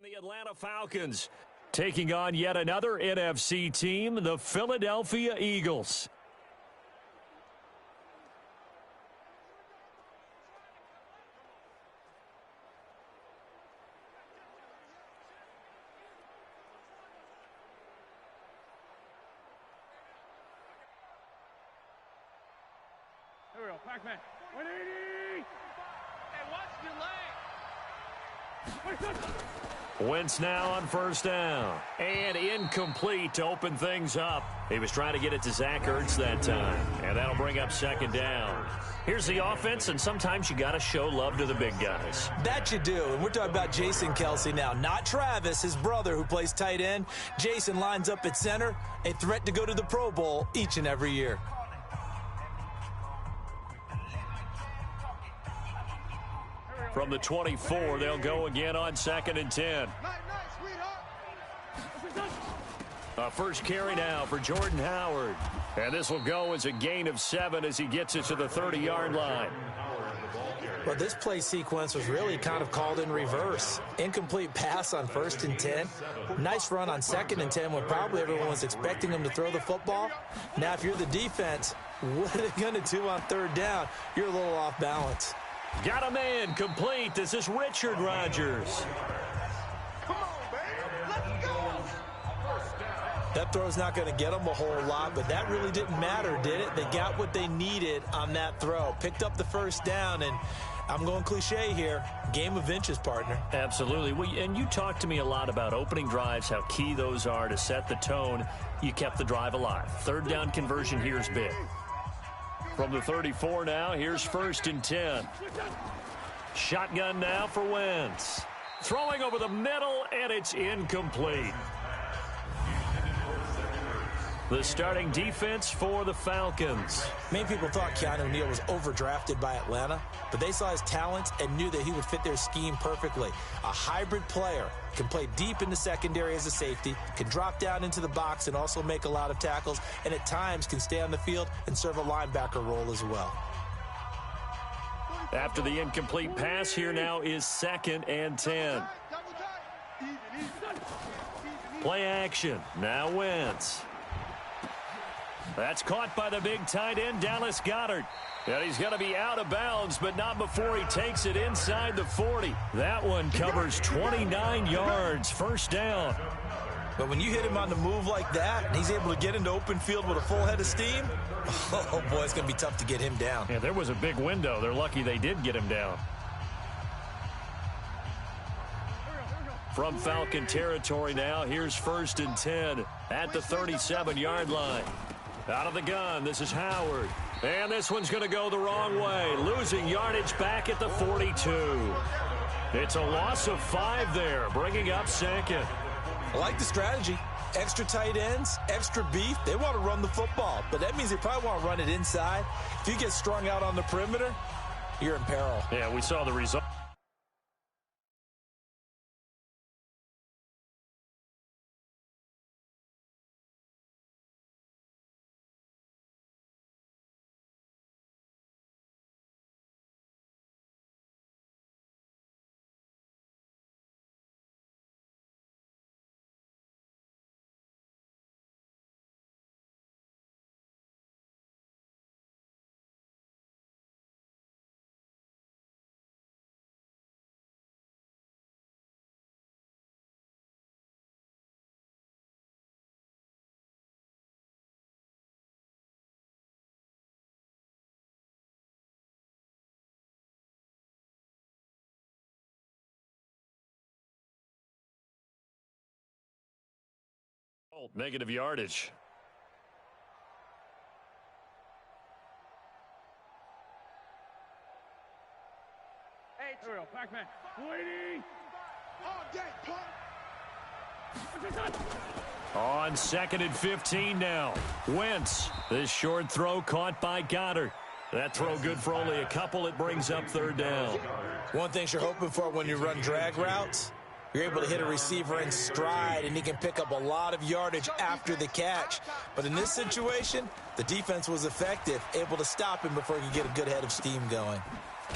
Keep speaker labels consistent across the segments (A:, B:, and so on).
A: The Atlanta Falcons taking on yet another NFC team, the Philadelphia Eagles.
B: Here we go, Pac-Man. 180! Hey, watch your leg!
A: Wentz now on first down. And incomplete to open things up. He was trying to get it to Zach Ertz that time. And that'll bring up second down. Here's the offense, and sometimes you got to show love to the big guys.
C: That you do. And we're talking about Jason Kelce now, not Travis, his brother who plays tight end. Jason lines up at center, a threat to go to the Pro Bowl each and every year.
A: From the 24, they'll go again on 2nd and 10. First carry now for Jordan Howard. And this will go as a gain of 7 as he gets it to the 30-yard line.
C: Well, this play sequence was really kind of called in reverse. Incomplete pass on 1st and 10. Nice run on 2nd and 10 when probably everyone was expecting him to throw the football. Now, if you're the defense, what are they going to do on 3rd down? You're a little off balance.
A: Got a man complete. This is Richard Rodgers.
B: Come on, baby. Let's go.
C: That throw's not going to get them a whole lot, but that really didn't matter, did it? They got what they needed on that throw. Picked up the first down, and I'm going cliche here. Game of inches, partner.
A: Absolutely. Well, and you talked to me a lot about opening drives, how key those are to set the tone. You kept the drive alive. 3rd down conversion here is big. From the 34 now, here's 1st and 10. Shotgun now for Wentz. Throwing over the middle, and it's incomplete. The starting defense for the Falcons.
C: Many people thought Keanu Neal was overdrafted by Atlanta, but they saw his talents and knew that he would fit their scheme perfectly. A hybrid player, can play deep in the secondary as a safety, can drop down into the box and also make a lot of tackles, and at times can stay on the field and serve a linebacker role as well.
A: After the incomplete pass, here now is 2nd and 10. Play action. Now Wentz. That's caught by the big tight end, Dallas Goedert. And he's going to be out of bounds, but not before he takes it inside the 40. That one covers 29 yards, first down.
C: But when you hit him on the move like that, and he's able to get into open field with a full head of steam, oh boy, it's going to be tough to get him down.
A: Yeah, there was a big window. They're lucky they did get him down. From Falcon territory now, here's 1st and 10 at the 37-yard line. Out of the gun, this is Howard. And this one's going to go the wrong way. Losing yardage back at the 42. It's a loss of 5 there, bringing up 2nd.
C: I like the strategy. Extra tight ends, extra beef. They want to run the football, but that means they probably want to run it inside. If you get strung out on the perimeter, you're in peril.
A: Yeah, we saw the result. Negative yardage.
B: Hey, here we go, Pac-Man. 180! All day, punk!
A: On 2nd and 15 now. Wentz. This short throw caught by Goedert. That throw good for only a couple. It brings up 3rd down.
C: One thing you're hoping for when you run drag routes, you're able to hit a receiver in stride, and he can pick up a lot of yardage after the catch. But in this situation, the defense was effective, able to stop him before he could get a good head of steam going.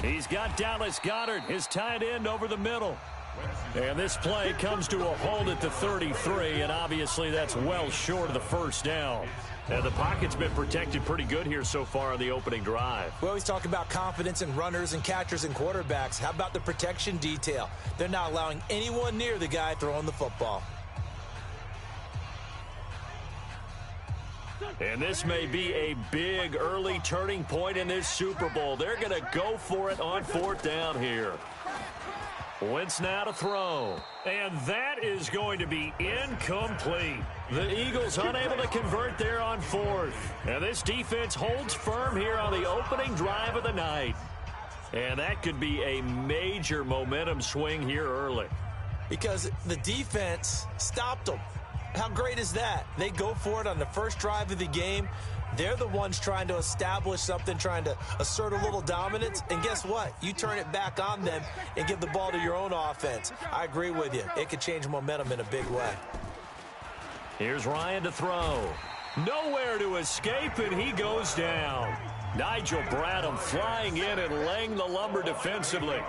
A: He's got Dallas Goedert, his tight end, over the middle. And this play comes to a halt at the 33, and obviously that's well short of the first down. And the pocket's been protected pretty good here so far on the opening drive.
C: We always talk about confidence in runners and catchers and quarterbacks. How about the protection detail? They're not allowing anyone near the guy throwing the football.
A: And this may be a big early turning point in this Super Bowl. They're going to go for it on fourth down here. Wentz now to throw. And that is going to be incomplete. The Eagles unable to convert there on fourth. And this defense holds firm here on the opening drive of the night. And that could be a major momentum swing here early.
C: Because the defense stopped them. How great is that? They go for it on the first drive of the game. They're the ones trying to establish something, trying to assert a little dominance. And guess what? You turn it back on them and give the ball to your own offense. I agree with you. It could change momentum in a big way.
A: Here's Ryan to throw. Nowhere to escape, and he goes down. Nigel Bradham flying in and laying the lumber defensively.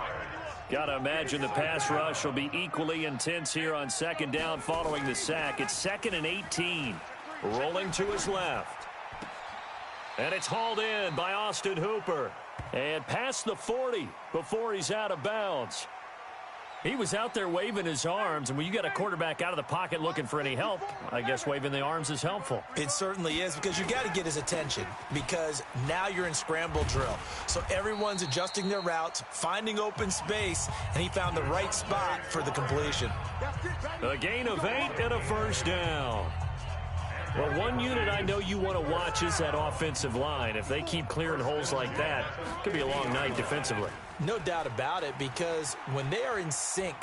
A: Got to imagine the pass rush will be equally intense here on second down following the sack. It's 2nd and 18. Rolling to his left. And it's hauled in by Austin Hooper. And past the 40 before he's out of bounds. He was out there waving his arms, and when you got a quarterback out of the pocket looking for any help, I guess waving the arms is helpful.
C: It certainly is, because you got to get his attention, because now you're in scramble drill. So everyone's adjusting their routes, finding open space, and he found the right spot for the completion.
A: A gain of 8 and a first down. Well, one unit I know you want to watch is that offensive line. If they keep clearing holes like that, it could be a long night defensively.
C: No doubt about it, because when they are in sync,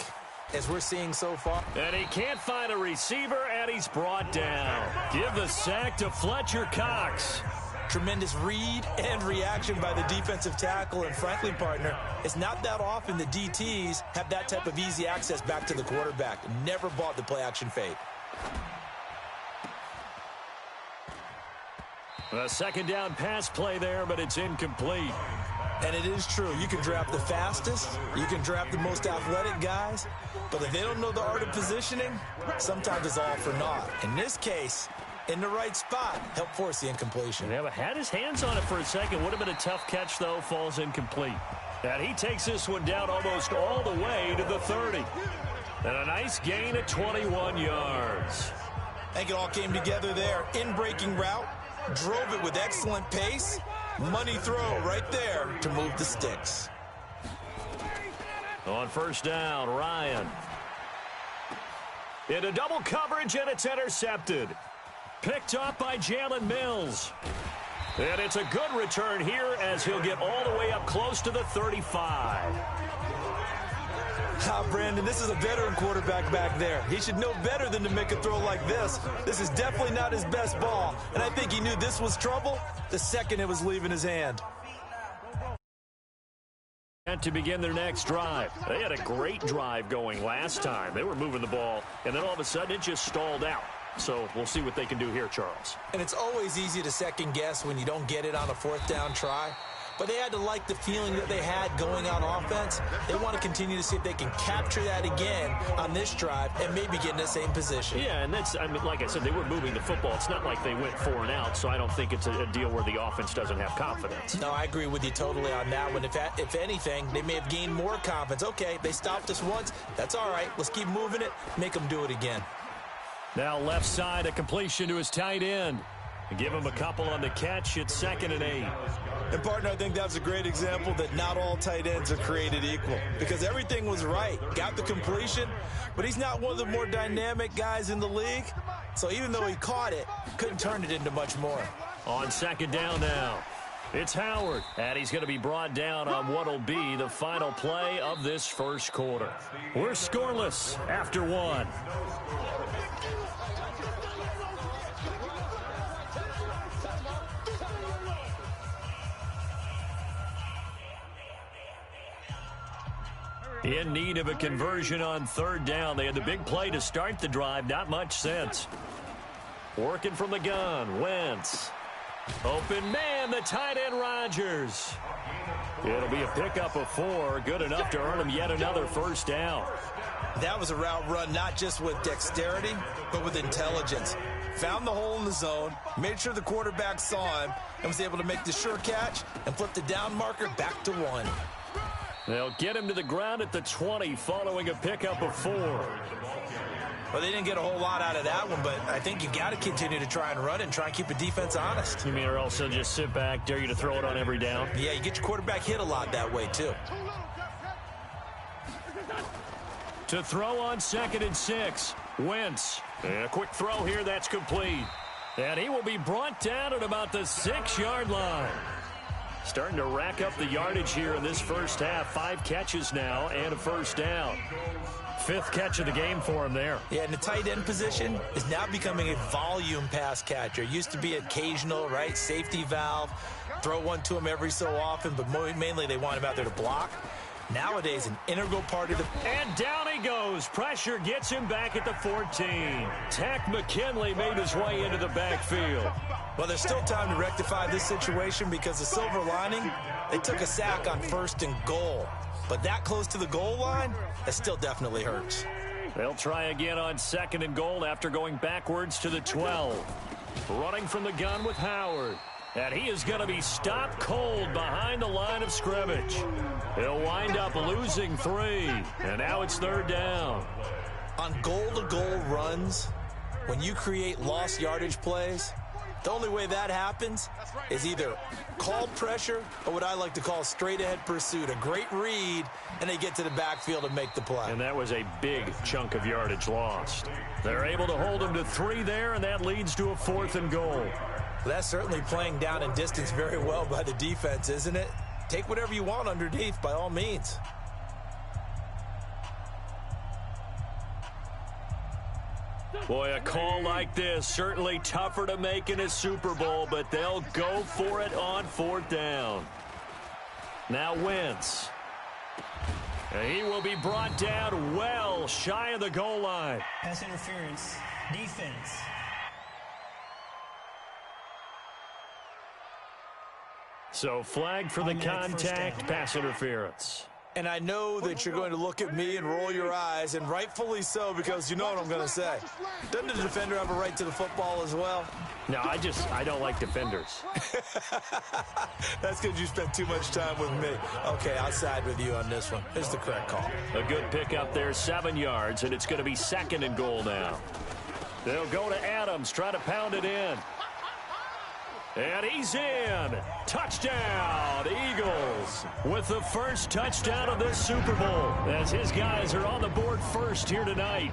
C: as we're seeing so far.
A: And he can't find a receiver, and he's brought down. Give the sack to Fletcher Cox.
C: Tremendous read and reaction by the defensive tackle, and frankly, partner, it's not that often the DTs have that type of easy access back to the quarterback. Never bought the play-action fade.
A: A second down pass play there, but it's incomplete.
C: And it is true. You can draft the fastest. You can draft the most athletic guys. But if they don't know the art of positioning, sometimes it's all for naught. In this case, in the right spot, help force the incompletion.
A: Yeah, but had his hands on it for a second. Would have been a tough catch, though. Falls incomplete. And he takes this one down almost all the way to the 30. And a nice gain of 21 yards.
C: I think it all came together there. In-breaking route. Drove it with excellent pace. Money throw right there to move the sticks.
A: On first down, Ryan. Into double coverage, and it's intercepted. Picked up by Jalen Mills. And it's a good return here as he'll get all the way up close to the 35.
C: Brandon, this is a veteran quarterback back there. He should know better than to make a throw like this. This is definitely not his best ball. And I think he knew this was trouble the second it was leaving his hand.
A: And to begin their next drive. They had a great drive going last time. They were moving the ball, and then all of a sudden it just stalled out. So we'll see what they can do here, Charles.
C: And it's always easy to second guess when you don't get it on a fourth down try. But they had to like the feeling that they had going on offense. They want to continue to see if they can capture that again on this drive and maybe get in the same position.
A: Yeah, and that's, I mean, like I said, they were moving the football. It's not like they went 4 and out, so I don't think it's a deal where the offense doesn't have confidence.
C: No, I agree with you totally on that one. If anything, they may have gained more confidence. Okay, they stopped us once. That's all right. Let's keep moving it. Make them do it again.
A: Now left side, a completion to his tight end. Give him a couple on the catch. It's 2nd and 8.
C: And, partner, I think that's a great example that not all tight ends are created equal, because everything was right. Got the completion, but he's not one of the more dynamic guys in the league. So even though he caught it, couldn't turn it into much more.
A: On second down now, it's Howard. And he's going to be brought down on what will be the final play of this first quarter. We're scoreless after 1. In need of a conversion on third down. They had the big play to start the drive. Not much sense. Working from the gun. Wentz. Open man, the tight end Rodgers. It'll be a pickup of 4, good enough to earn him yet another first down.
C: That was a route run not just with dexterity, but with intelligence. Found the hole in the zone, made sure the quarterback saw him, and was able to make the sure catch and flip the down marker back to 1.
A: They'll get him to the ground at the 20 following a pickup of 4.
C: Well, they didn't get a whole lot out of that one, but I think you got to continue to try and run and try and keep the defense honest.
A: You mean or else they'll just sit back, dare you to throw it on every down?
C: Yeah, you get your quarterback hit a lot that way, too.
A: To throw on 2nd and 6, Wentz. And a quick throw here, that's complete. And he will be brought down at about the 6-yard line. Starting to rack up the yardage here in this first half. 5 catches now and a first down. 5th catch of the game for him there.
C: Yeah, and the tight end position is now becoming a volume pass catcher. Used to be occasional, right? Safety valve. Throw one to him every so often, but mainly they want him out there to block. Nowadays, an integral part of the...
A: And down he goes. Pressure gets him back at the 14. Tack McKinley made his way into the backfield.
C: Well, there's still time to rectify this situation because the silver lining, they took a sack on 1st and goal. But that close to the goal line, that still definitely hurts.
A: They'll try again on 2nd and goal after going backwards to the 12. Running from the gun with Howard. And he is going to be stopped cold behind the line of scrimmage. He'll wind up losing 3. And now it's 3rd down.
C: On goal-to-goal runs, when you create lost yardage plays, the only way that happens is either called pressure or what I like to call straight-ahead pursuit. A great read, and they get to the backfield and make the play.
A: And that was a big chunk of yardage lost. They're able to hold him to 3 there, and that leads to a 4th and goal.
C: That's certainly playing down and distance very well by the defense, isn't it? Take whatever you want underneath, by all means.
A: Boy, a call like this, certainly tougher to make in a Super Bowl, but they'll go for it on 4th down. Now Wentz. And he will be brought down well shy of the goal line.
D: Pass interference, defense.
A: So flag for the contact, pass interference.
C: And I know that you're going to look at me and roll your eyes, and rightfully so, because you know what I'm going to say. Doesn't the defender have a right to the football as well?
A: No, I don't like defenders.
C: That's because you spent too much time with me. Okay, I'll side with you on this one. It's the correct call.
A: A good pickup there, 7 yards, and it's going to be 2nd and goal now. They'll go to Adams, try to pound it in. And he's in. Touchdown, Eagles, with the first touchdown of this Super Bowl, as his guys are on the board first here tonight.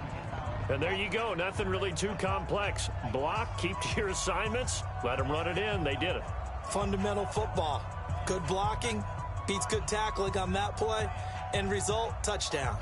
A: And there you go, nothing really too complex. Block, keep to your assignments, let them run it in. They did it.
C: Fundamental football. Good blocking, beats good tackling on that play. End result, touchdown.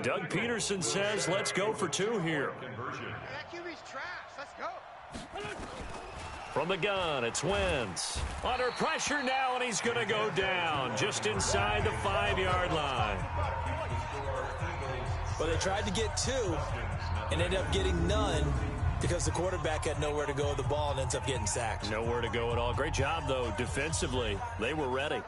A: Doug Peterson says, let's go for 2 here.
B: That QB's trash. Let's go.
A: From the gun, it's Wentz. Under pressure now, and he's going to go down just inside the 5-yard line.
C: Well, they tried to get 2 and ended up getting none because the quarterback had nowhere to go with the ball and ends up getting sacked.
A: Nowhere to go at all. Great job, though, defensively. They were ready.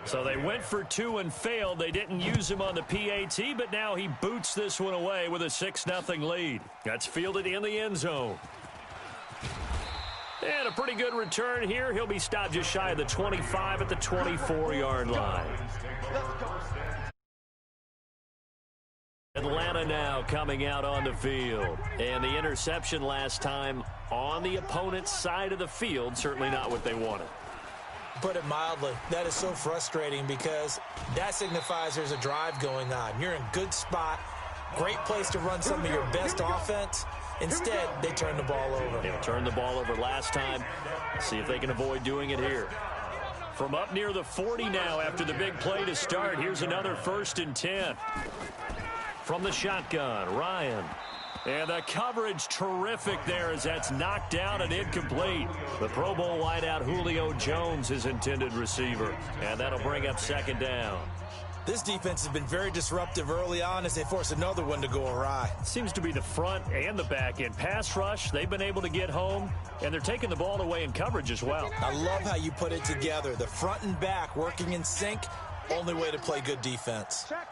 A: So they went for 2 and failed. They didn't use him on the PAT, but now he boots this one away with a 6-0 lead. That's fielded in the end zone. And a pretty good return here. He'll be stopped just shy of the 25 at the 24-yard line. Atlanta now coming out on the field. And the interception last time on the opponent's side of the field, certainly not what they wanted.
C: Put it mildly, that is so frustrating because that signifies there's a drive going on. You're in good spot, great place to run some of your best offense. Instead, they turn the ball over.
A: They turned the ball over last time. See if they can avoid doing it here. From up near the 40 now after the big play to start, here's another 1st and 10. From the shotgun, Ryan. And the coverage terrific there as that's knocked down and incomplete. The Pro Bowl wideout Julio Jones is intended receiver. And that'll bring up 2nd down.
C: This defense has been very disruptive early on as they force another one to go awry.
A: Seems to be the front and the back end. Pass rush, they've been able to get home, and they're taking the ball away in coverage as well.
C: I love how you put it together. The front and back working in sync, only way to play good defense.
B: Check.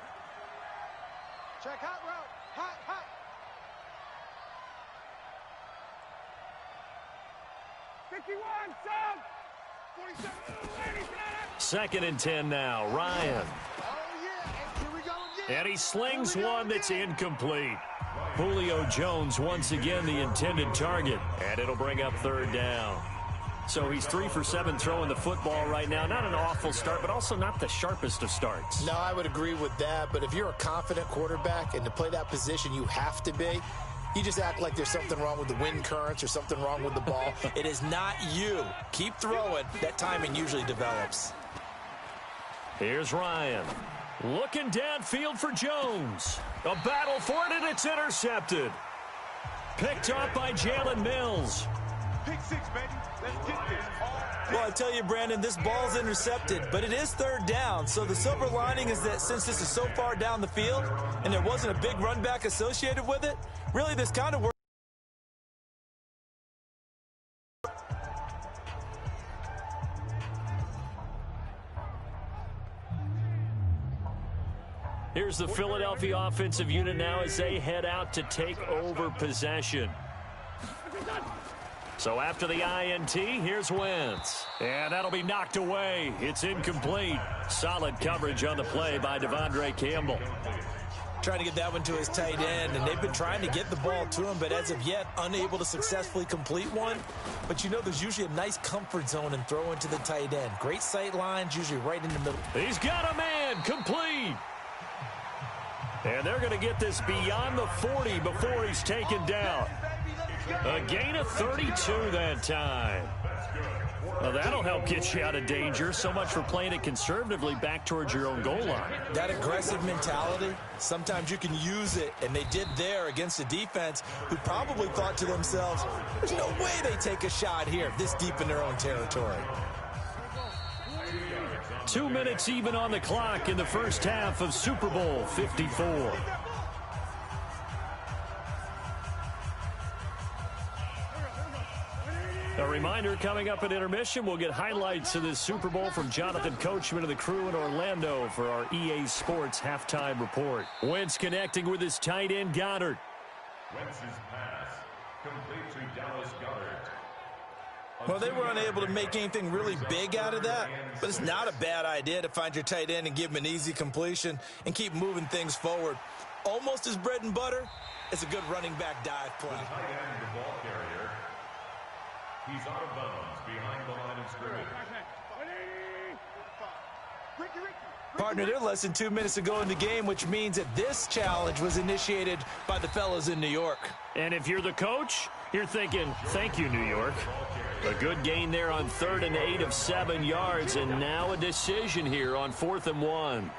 B: Check, hot route. Hot, hot. 51, sub. 47,
A: 2nd and 10 now, Ryan. And he slings one that's incomplete. Julio Jones once again the intended target. And it'll bring up 3rd down. So he's 3 for 7 throwing the football right now. Not an awful start, but also not the sharpest of starts.
C: No, I would agree with that. But if you're a confident quarterback and to play that position you have to be, you just act like there's something wrong with the wind currents or something wrong with the ball. It is not you. Keep throwing. That timing usually develops.
A: Here's Ryan. Looking downfield for Jones. A battle for it, and it's intercepted. Picked off by Jalen Mills.
B: Pick 6, baby. Let's get this.
C: Well, I tell you, Brandon, this ball's intercepted, but it is 3rd down. So the silver lining is that since this is so far down the field and there wasn't a big run back associated with it, really this kind of works.
A: Here's the Philadelphia offensive unit now as they head out to take over possession. So after the INT, here's Wentz. And that'll be knocked away. It's incomplete. Solid coverage on the play by Devondre Campbell.
C: Trying to get that one to his tight end, and they've been trying to get the ball to him, but as of yet, unable to successfully complete one. But you know there's usually a nice comfort zone in throwing to the tight end. Great sight lines, usually right in the middle.
A: He's got a man, complete. And they're going to get this beyond the 40 before he's taken down. A gain of 32 that time. Well, that'll help get you out of danger. So much for playing it conservatively back towards your own goal line.
C: That aggressive mentality, sometimes you can use it, and they did there against a defense who probably thought to themselves, there's no way they take a shot here this deep in their own territory.
A: 2 minutes even on the clock in the first half of Super Bowl 54. A reminder, coming up at intermission, we'll get highlights of this Super Bowl from Jonathan Coachman and the crew in Orlando for our EA Sports halftime report. Wentz connecting with his tight end, Goddard.
E: Wentz's pass, complete to Dallas Goddard.
C: Well, they were unable to make anything really big out of that, but it's not a bad idea to find your tight end and give him an easy completion and keep moving things forward. Almost as bread and butter as a good running back dive play.
E: The tight end, the ball carrier. He's out of bounds behind the line of scrimmage.
C: Partner, they're less than 2 minutes to go in the game, which means that this challenge was initiated by the fellas in New York.
A: And if you're the coach, you're thinking, thank you, New York. A good gain there on 3rd and 8 of 7 yards, and now a decision here on 4th and 1.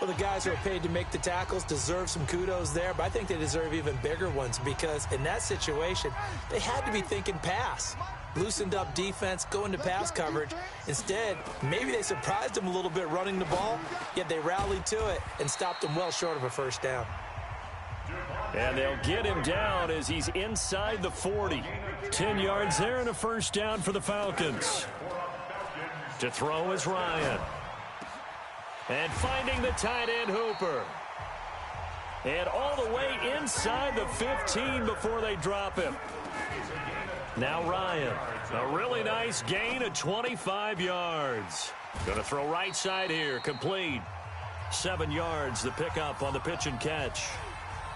C: Well, the guys who are paid to make the tackles deserve some kudos there, but I think they deserve even bigger ones because in that situation, they had to be thinking pass. Loosened up defense, going to pass coverage. Instead, maybe they surprised them a little bit running the ball, yet they rallied to it and stopped them well short of a first down.
A: And they'll get him down as he's inside the 40. 10 yards there and a first down for the Falcons. To throw is Ryan. And finding the tight end Hooper. And all the way inside the 15 before they drop him. Now Ryan. A really nice gain of 25 yards. Going to throw right side here. Complete. 7 yards, the pickup on the pitch and catch.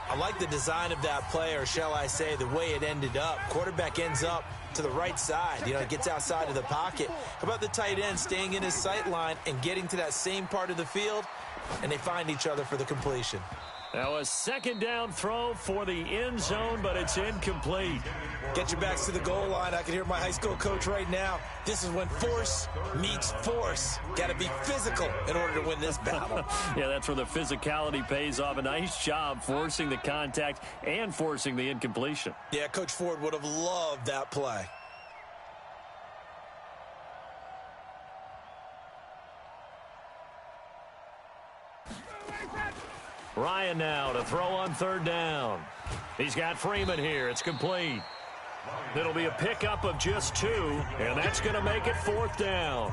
C: I like the design of that play, or shall I say the way it ended up. Quarterback ends up to the right side. You know, it gets outside of the pocket. How about the tight end staying in his sight line and getting to that same part of the field, and they find each other for the completion.
A: Now a second down throw for the end zone, but it's incomplete.
C: Get your backs to the goal line. I can hear my high school coach right now. This is when force meets force. Got to be physical in order to win this battle.
A: Yeah, that's where the physicality pays off. A nice job forcing the contact and forcing the incompletion.
C: Yeah, Coach Ford would have loved that play.
A: Ryan now to throw on third down. He's got Freeman here. It's complete. It'll be a pickup of just 2, and that's going to make it fourth down.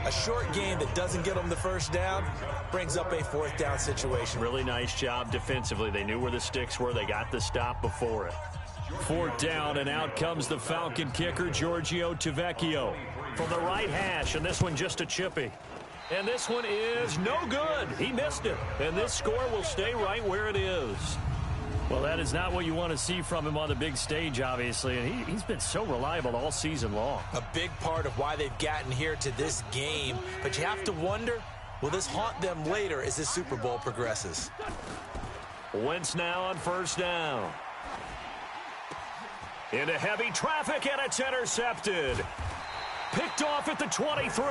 C: A short game that doesn't get them the first down brings up a fourth down situation.
A: Really nice job defensively. They knew where the sticks were. They got the stop before it. Fourth down, and out comes the Falcon kicker, Giorgio Tavecchio, from the right hash, and this one just a chippy. And this one is no good. He missed it. And this score will stay right where it is. Well, that is not what you want to see from him on the big stage, obviously. And he's been so reliable all season long.
C: A big part of why they've gotten here to this game. But you have to wonder, will this haunt them later as this Super Bowl progresses?
A: Wentz now on first down. Into heavy traffic, and it's intercepted. Picked off at the 23,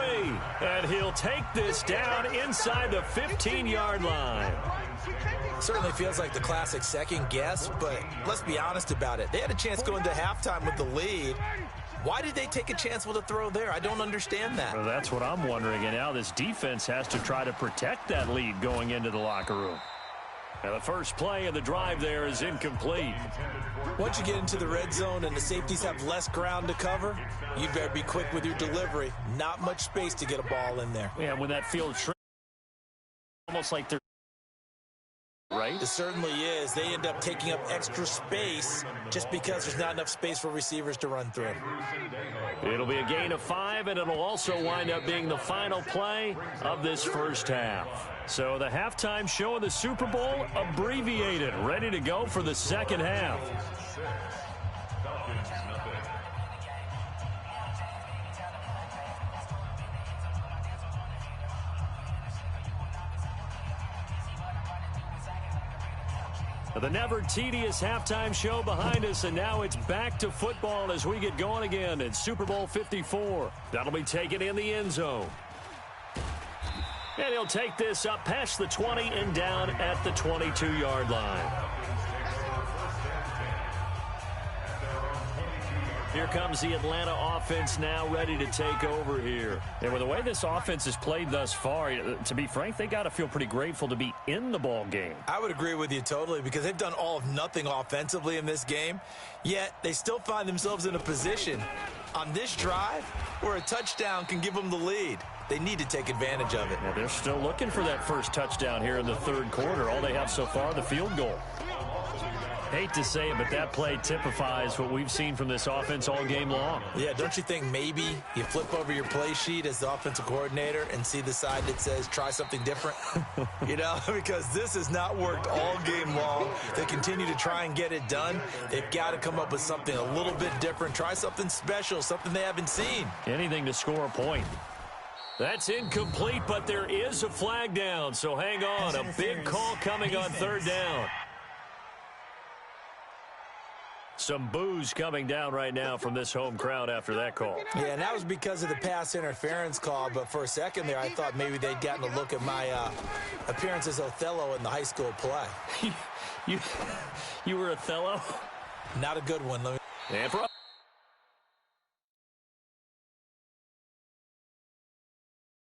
A: and he'll take this down inside the 15-yard line.
C: Certainly feels like the classic second guess, but let's be honest about it. They had a chance going to halftime with the lead. Why did they take a chance with a throw there? I don't understand that.
A: Well, that's what I'm wondering, and now this defense has to try to protect that lead going into the locker room. And the first play of the drive there is incomplete.
C: Once you get into the red zone and the safeties have less ground to cover, you better be quick with your delivery. Not much space to get a ball in there.
A: Yeah, when that field shrinks, almost like they're right.
C: It certainly is. They end up taking up extra space just because there's not enough space for receivers to run through.
A: It'll be a gain of 5, and it'll also wind up being the final play of this first half. So the halftime show of the Super Bowl abbreviated, ready to go for the second half. The never tedious halftime show behind us, and now it's back to football as we get going again in Super Bowl 54. That'll be taken in the end zone. And he'll take this up past the 20 and down at the 22-yard line. Here comes the Atlanta offense now ready to take over here. And with the way this offense has played thus far, to be frank, they got to feel pretty grateful to be in the ball game.
C: I would agree with you totally because they've done all of nothing offensively in this game, yet they still find themselves in a position on this drive where a touchdown can give them the lead. They need to take advantage of it.
A: Well, they're still looking for that first touchdown here in the third quarter. All they have so far, the field goal. Hate to say it, but that play typifies what we've seen from this offense all game long.
C: Yeah, don't you think maybe you flip over your play sheet as the offensive coordinator and see the side that says try something different? You know, because this has not worked all game long. They continue to try and get it done. They've got to come up with something a little bit different. Try something special, something they haven't seen.
A: Anything to score a point. That's incomplete, but there is a flag down, so hang on. A big call coming on third down. Some boos coming down right now from this home crowd after that call.
C: Yeah, and that was because of the pass interference call, but for a second there I thought maybe they'd gotten a look at my appearance as Othello in the high school play.
A: You were Othello?
C: Not a good one.
A: And for